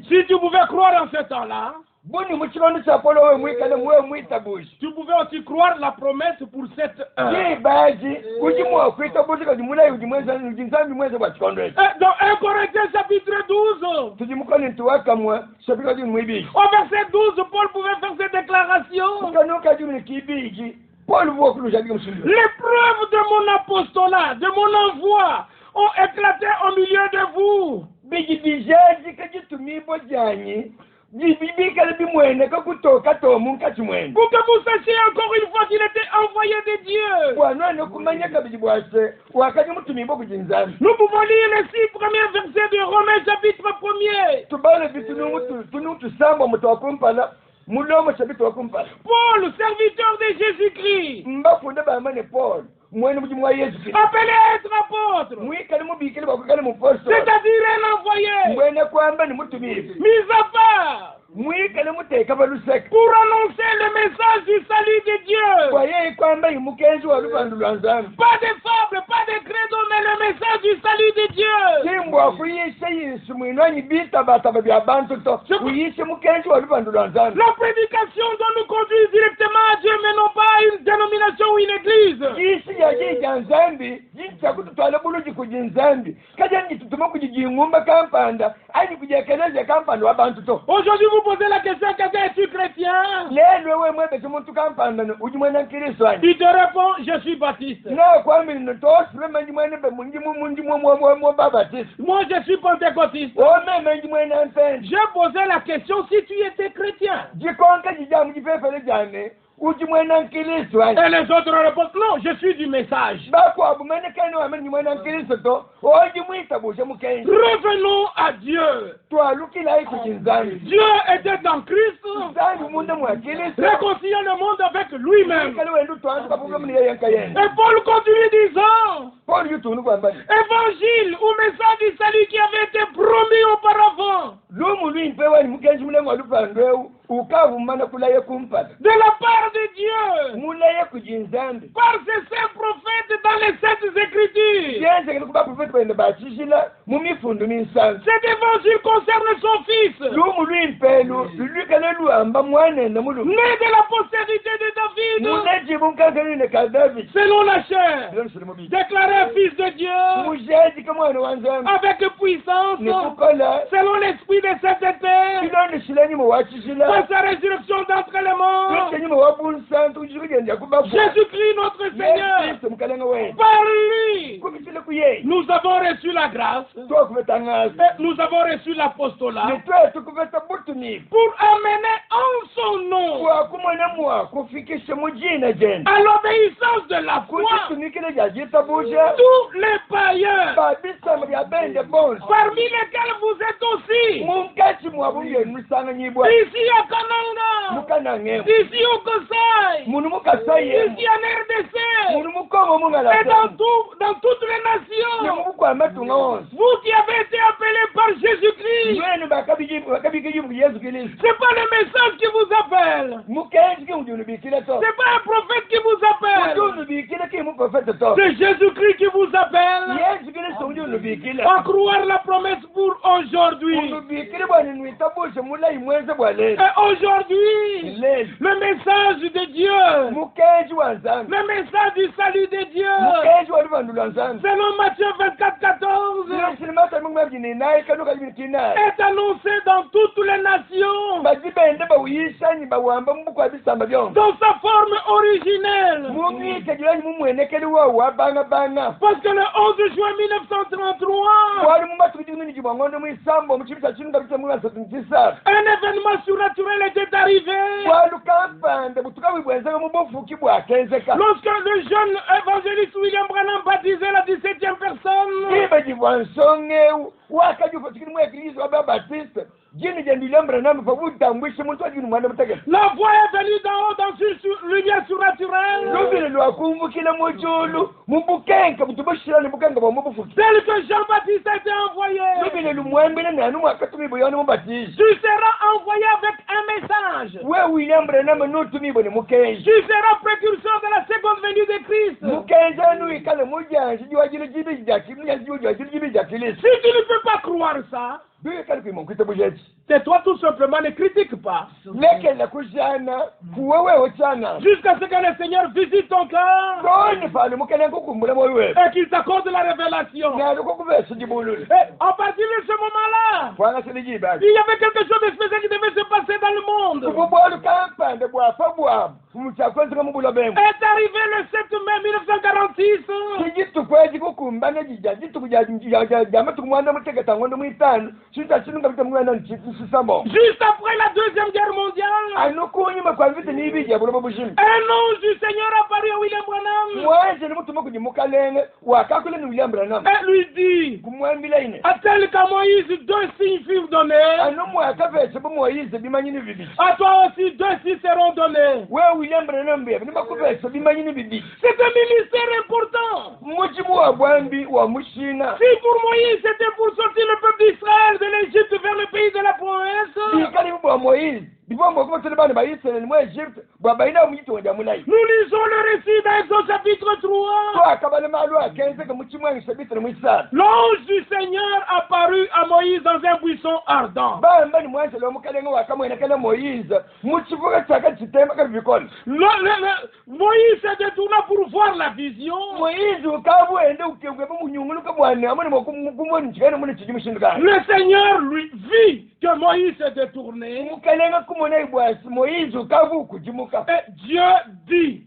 Si tu pouvais croire en ce temps-là, boni muchirondo cha polo we mwikale mwe mwitabushi. Tu pouvais aussi croire la promesse pour cette heure. Ye baji ujimwa kwitabushi ka jimula ujimwenza ujinzambi mwenza kwa chikondo. Dans 1 Corinthiens chapitre 12. Tujimukoni ntuwaka mwa chapitre 12. Au verset 12, Paul pouvait faire cette déclaration. Kanoka juni kibiji. Paul voit que nous avions suivi. Les preuves de mon apostolat, de mon envoi, ont éclaté au milieu de vous. Biji bijaji kajitumibo janyi. Bibi kalibi mwene kakutoka tomu nkati mwene. Pour que vous sachiez encore une fois qu'il était envoyé de Dieu. Bwana kumanya kabiji bwase wakaje mutumibo kujinzana. Nous pouvons lire les 6 premiers versets de Romains chapitre 1er. Tubale bitunu tusamba mutakumpala. Mulomo chapitre wakumpala. Paul, serviteur de Jésus-Christ. Mbafunde bamane Paul. Appelé à être apôtre. C'est-à-dire un envoyé. Mis à part. Pour annoncer le message du salut de Dieu. Pas de fable, pas de credo, mais le message du salut de Dieu. La prédication doit nous conduire directement à Dieu, mais non pas à une dénomination ou une église. Aujourd'hui, vous posez la question, quelqu'un est-tu chrétien? Il te répond, je suis baptiste. Moi, je suis pentecôtiste. J'ai posé la question si tu étais chrétien. Et les autres répondent, non, je suis du message. Revenons à Dieu. Dieu était dans Christ, réconciliant le monde avec lui-même. Et Paul continue disant, évangile ou message du salut qui avait été promis auparavant. De la part de Dieu, par ses saints prophètes dans les saintes écritures. Cet évangile concerne son fils, né de la postérité de David, selon la chair, déclaré fils de Dieu, avec puissance, selon l'esprit de sainteté, par sa résurrection d'entre les morts. Jésus-Christ notre Seigneur, par lui, nous avons reçu la grâce, et nous avons reçu l'apostolat pour amener en son nom à l'obéissance de la foi tous les païens, parmi lesquels vous êtes aussi, ici à Kananga, ici au Kassai, ici en RDC, et dans toutes les nations. Vous qui avez été appelés par Jésus-Christ, c'est pas le message qui vous appelle, c'est pas un prophète qui vous appelle, c'est Jésus-Christ qui vous appelle à croire la promesse pour aujourd'hui. Et aujourd'hui, le message de Dieu, le message du salut de Dieu, selon Matthieu 24:14, est annoncé dans toutes les nations, dans sa forme originelle. Parce que le 11 juin 1933, un événement surnaturel était arrivé. Lorsque le jeune évangéliste William Branham baptisait la 17e personne, la voix est venue d'en haut dans une lumière surnaturelle, tel que Jean-Baptiste a été envoyé. Tu seras envoyé avec un message. Tu seras précurseur de la seconde venue de Christ. Si tu ne peux pas croire ça, C'est toi tout simplement, ne critique pas. Jusqu'à ce que le Seigneur visite ton cœur. Et qu'il t'accorde la révélation. Et à partir de ce moment-là, il y avait quelque chose de spécial qui devait se passer dans le monde. Est arrivé le 7 mai 1946. Juste après la Deuxième Guerre mondiale, un ange du Seigneur apparut à William Branham et lui dit, a-t-elle qu'à Moïse 2 signes furent donnés, à toi aussi 2 signes seront donnés. C'est un ministère important. Si pour Moïse c'était pour sortir le peuple d'Israël de l'Égypte vers le pays de la promesse, nous lisons le récit dans Exode chapitre 3. L'ange du Seigneur apparut à Moïse dans un buisson ardent. Moïse s'est détourné pour voir la vision. Le Seigneur lui vit que Moïse s'est détourné. Et Dieu dit,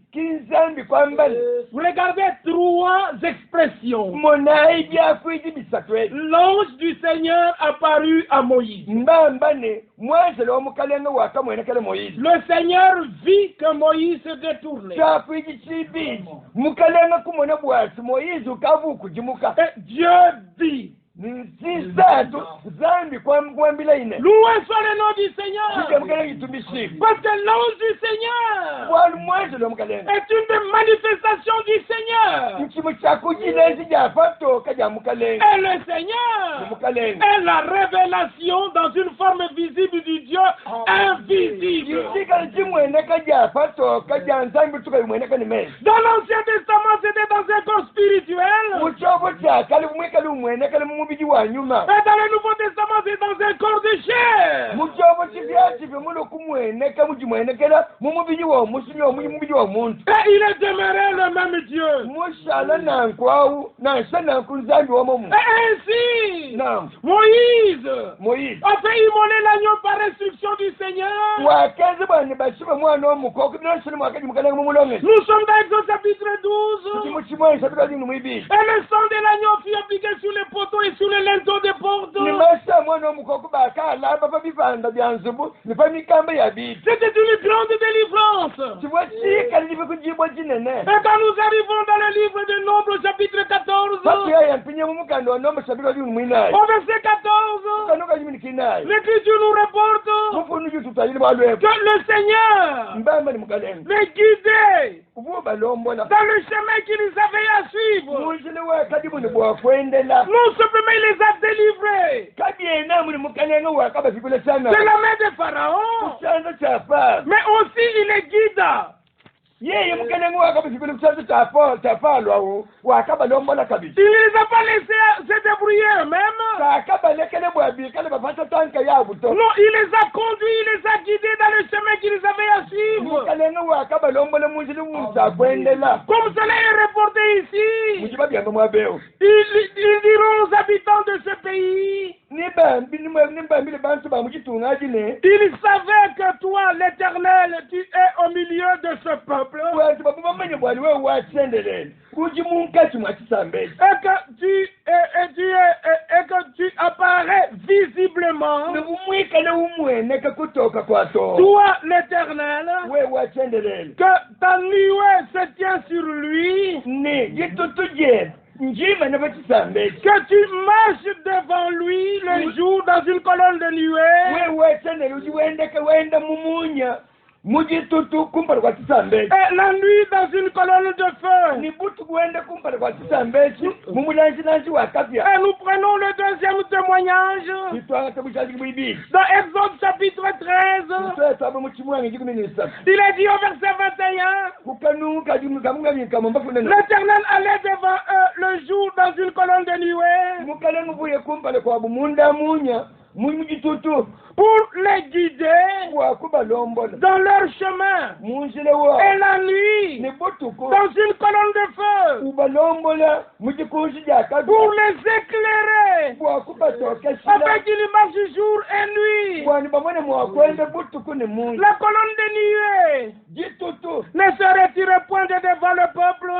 regardez 3 expressions. L'ange du Seigneur apparut à Moïse. Le Seigneur vit que Moïse se détournait. Et Dieu dit, loué soit le nom du Seigneur. Parce que l'ange du Seigneur est une des manifestations du Seigneur. Et le Seigneur est la révélation dans une forme visible du Dieu invisible. Dans l'Ancien Testament, c'était dans un corps spirituel. Et dans le Nouveau Testament, c'est dans un corps de chair. Et il est demeuré le même Dieu. Et ainsi, Moïse a fait immoler l'agneau par instruction du Seigneur. Nous sommes dans Exode chapitre 12. Et le sang de l'agneau fut appliqué sur les poteaux et sur les linteaux des portes. C'était une grande délivrance. Et quand nous arrivons dans le livre de Nombre chapitre 14, au verset 14, l'Écriture nous rapporte que le Seigneur les guidait dans le chemin qu'il les avait à suivre. Non simplement il les a délivrés de la main de Pharaon, mais aussi il les guida. Il ne les a pas laissés se débrouiller eux-mêmes. Non, il les a conduits, il les a guidés dans le chemin qu'ils avaient à suivre. Comme cela est reporté ici, ils diront aux habitants de ce pays, ils savaient que toi, l'Éternel, tu es au milieu de ce peuple. Et que tu apparais visiblement, toi l'Éternel, que ta nuée se tient sur lui, que tu marches devant lui le jour dans une colonne de nuée, et la nuit dans une colonne de feu. Et nous prenons le deuxième témoignage dans Exode chapitre 13. Il est dit au verset 21, l'Éternel allait devant eux le jour dans une colonne de nuée, pour les guider dans leur chemin. Et la nuit, dans une colonne de feu, pour les éclairer, afin qu'ils marchent jour et nuit. La colonne de nuée ne se retire point devant le peuple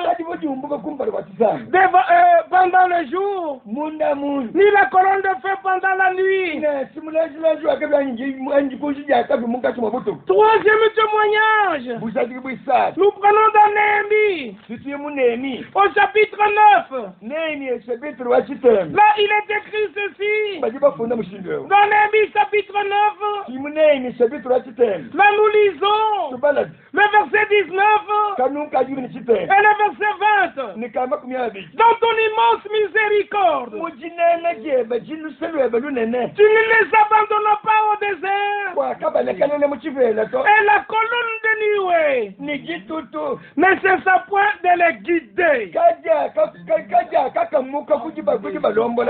pendant le jour, ni la colonne de feu pendant la nuit. Troisième témoignage, nous prenons dans Néhémie, au chapitre 9. Là, il est écrit ceci. Dans Néhémie, chapitre 9, là, nous lisons le verset 19 et le verset 20. Dans ton immense miséricorde, tu ne les abandonnes pas au désert. Et la colonne de nuée ne cessa point de les guider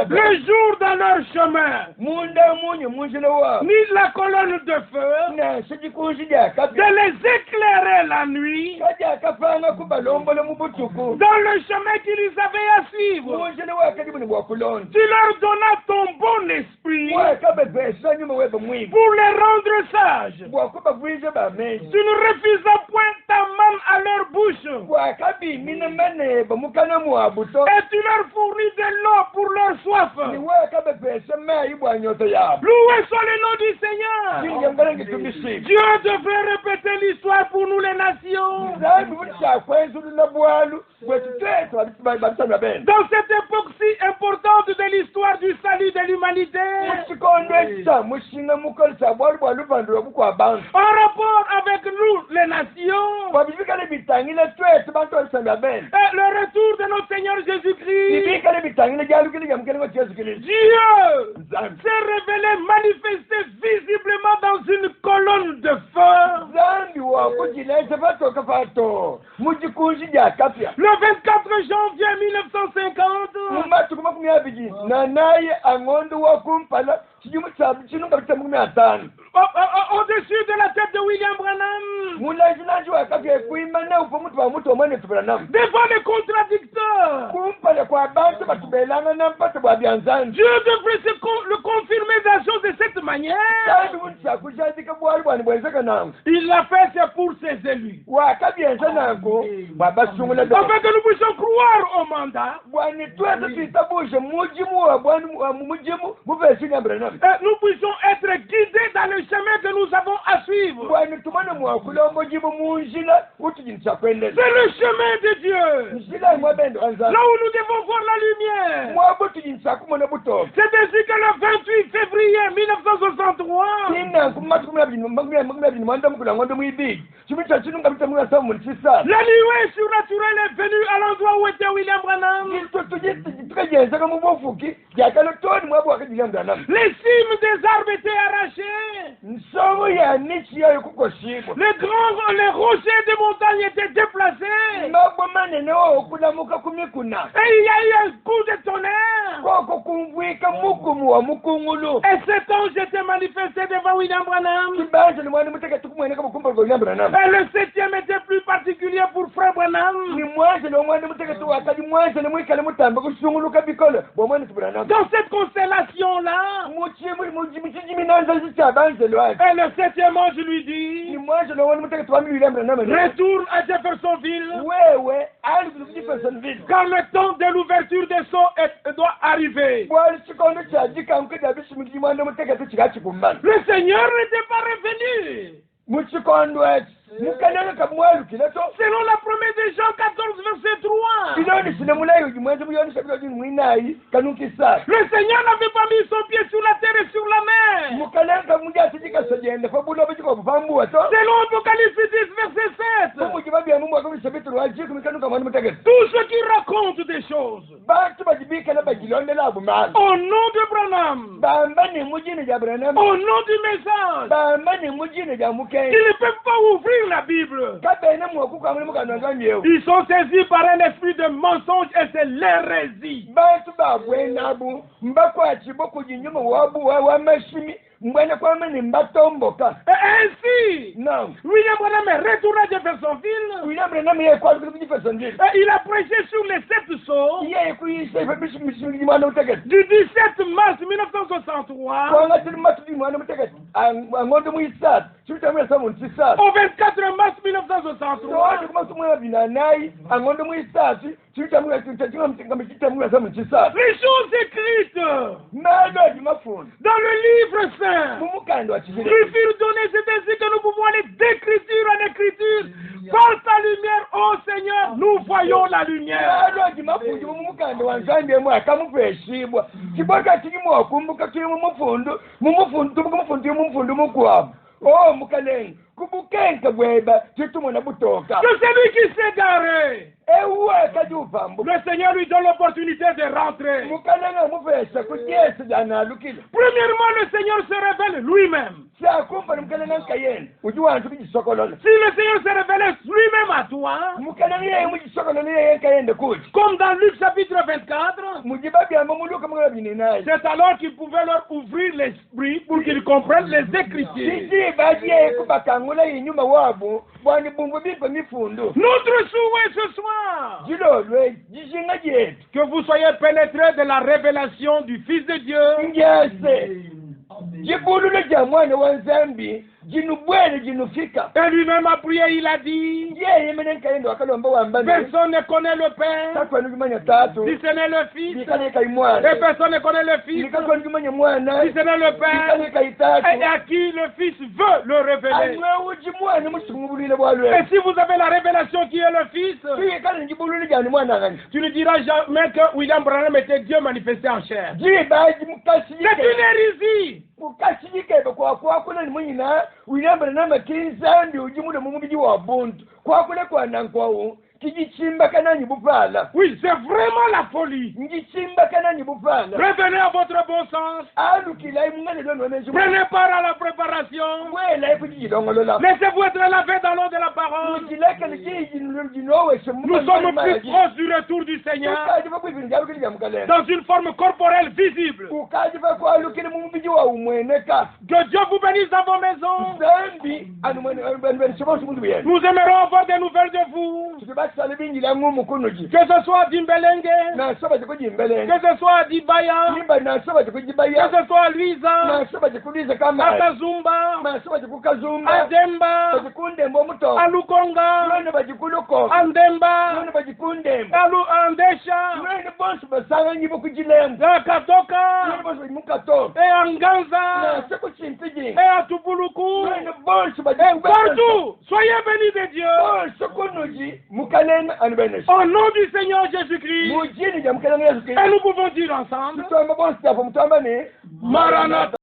le jour dans leur chemin, ni la colonne de feu de les éclairer la nuit dans le chemin qu'ils avaient à suivre. Tu leur donnas ton bon esprit pour les rendre sages. Tu ne refusas point ta main à leur bouche. Et tu leur fournis de l'eau pour leur soif. Loué soit le nom du Seigneur. Dieu devrait répéter l'histoire pour nous les nations. Dans cette époque si importante de l'histoire du salut de l'humanité, en rapport avec nous les nations, et le retour de notre Seigneur Jésus-Christ, Dieu s'est révélé, manifesté visiblement dans une colonne de feu. Le 24 janvier 1950, au-dessus de la tête de William Branham, devant les contradicteurs, Dieu devrait le confirmer la chose de cette manière. Il l'a fait, c'est pour ses élus. Afin que nous puissions croire au mandat, nous puissions être guidés dans le chemin que nous avons à suivre. C'est le chemin de Dieu. Là où nous devons voir la lumière. C'est ainsi que le 28 février 1963, la nuée surnaturelle est venue à l'endroit où était William Branham. Les cimes des arbres étaient arrachées. Les rochers des montagnes étaient déplacés. Et il y a eu un coup de tonnerre. Et cet ange était manifesté devant William Branham. Et le septième était plus particulier pour Frère Branham. Dans cette constellation-là, et le septième ange lui dit, retourne à Jeffersonville, car le temps de l'ouverture des sceaux doit arriver. Le Seigneur n'était pas revenu. Selon la promesse de Jean 14, verset 3. Le Seigneur n'avait pas mis son pied sur la terre et sur la mer. Selon Apocalypse 10, verset 7. Tous ceux qui racontent des choses au nom de Branham, au nom du message, ils ne peuvent pas ouvrir la Bible. Ils sont saisis par un esprit de mensonge et c'est l'hérésie. Bantu babwenabu mbakwati bokujinyuma wabu wa mashimi mbwana kwa mene mbatomboka. Et ainsi, Non. William Branham est retourné à Jeffersonville. William Branham ye kwa Jeffersonville. Et il a prêché sur les 7 sceaux Ye kuyise fabishi mishimi mwana mutagati. du 17 mars 1963 Kwanga tuli matuli mwana mutagati. Angondo muisat. Chutamwe samu ntisat. au 24 mars 1963. Watu kuma tumwe binanai angondo muisat. Chutamwe chutamwe samu ntisat. Les choses écrites Mado di mafuni. dans le livre saint Mumukando wa chizile. lui furent données, c'est ainsi que nous pouvons aller d'écriture en écriture. Par ta lumière, ô Seigneur, nous voyons la lumière. Mado di mafundi mumukando wa nzambe mwa kamufeshibwa. Kiboka kirimo wakumbuka kirimo mumufundu mukwabu. Oh mukaleng kubukenka bweba titumona butoka. Que celui qui s'est garé, Ewe kajuvambu. le Seigneur lui donne l'opportunité de rentrer. Mukaleng mufesha kujesi dana lukile. Premièrement, le Seigneur se révèle lui-même. Sakumba mukaleng kayen. Ujuwantu bijisokolola. Si le Seigneur se révèle lui-même à toi, Mukaleng ye mujisokolola ye kayende kuji. comme dans Luc chapitre 24, Mujibabi amamuluka mugabininayi. c'est alors qu'il pouvait leur ouvrir l'esprit pour qu'ils comprennent les Écritures. Sisi baje kubakangula inyuma wabo bwani bumbu bipa mifundo. Notre souhait ce soir, Jilolwe jishinga jetu. que vous soyez pénétrés de la révélation du Fils de Dieu, Njase. Jibulule ja mwana wa Nzambi jinubwele jinufika. et lui-même a prié, il a dit, Yeye menen kayendo akalomba wambani. personne ne connaît le Père, Takwa nujumanya tatu. si ce n'est le Fils, Nikane kaimwana. et personne ne connaît le Fils, Nikakwa nujumanya mwana. si ce n'est le Père, Nikane kaitatu. et à qui le Fils veut le révéler. Anwe uji mwana musungubulile bwalwe. Et si vous avez la révélation qui est le Fils, Tuye kale njibulule jani mwana ngani. tu ne diras jamais que William Branham était Dieu manifesté en chair. Jibaji mukasi C'est une hérésie. kukashirike kwa kuna ni mwina uyamba na makinzandi ujimude mu mubiji wa buntu kwa kule kwa nankwawo kijichimba kanani bupala. Oui, c'est vraiment la folie. Ngichimba kanani bupala. Revenez à votre bon sens. Alukila imungane dono nejo. Prenez part à la préparation. Wela ikujidongolola. Laissez-vous être lavé dans l'eau de la parole. Mujileka likiji ndinowe Nous sommes plus proches du retour du Seigneur Ukaji va kwibinga ukija mukale. dans une forme corporelle visible. Ukaji va kwa alukile mu mubiji wa umweneka. Que Dieu vous bénisse dans vos maisons. Zambi anumene sobosu mundu bien. Nous aimerons avoir des nouvelles de vous. Salibinjila ngumu kunuji. Que ce soit à Dimbelenge, Na soba kujimbele. que ce soit à Dibaya, Nimba na soba que kujibaya. ce soit à Luisa, Na soba kuliza à kama. Kazumba, Na soba à kukazumba. Demba, Bajikunde mbomuto. à Lukonga, Lwene bajikuluko. à Ndemba, Lwene bajikunde. à Ndesha, Lwene bonsu basanga nyibo kujilemba. à Katoka, Lwene bonsu mukato. et à Na Nganza, seko chimpiji. et à Tupuluku, Lwene bonsu et bajikubasa. partout. Soyez bénis de Dieu. Bonsu kunuji mukalena anbenesh. Au nom du Seigneur Jésus-Christ. Mujini ja mukalena Yesu Et Kristo. nous pouvons dire ensemble, Mutamba bonsu tapo mutamba ne. Maranatha.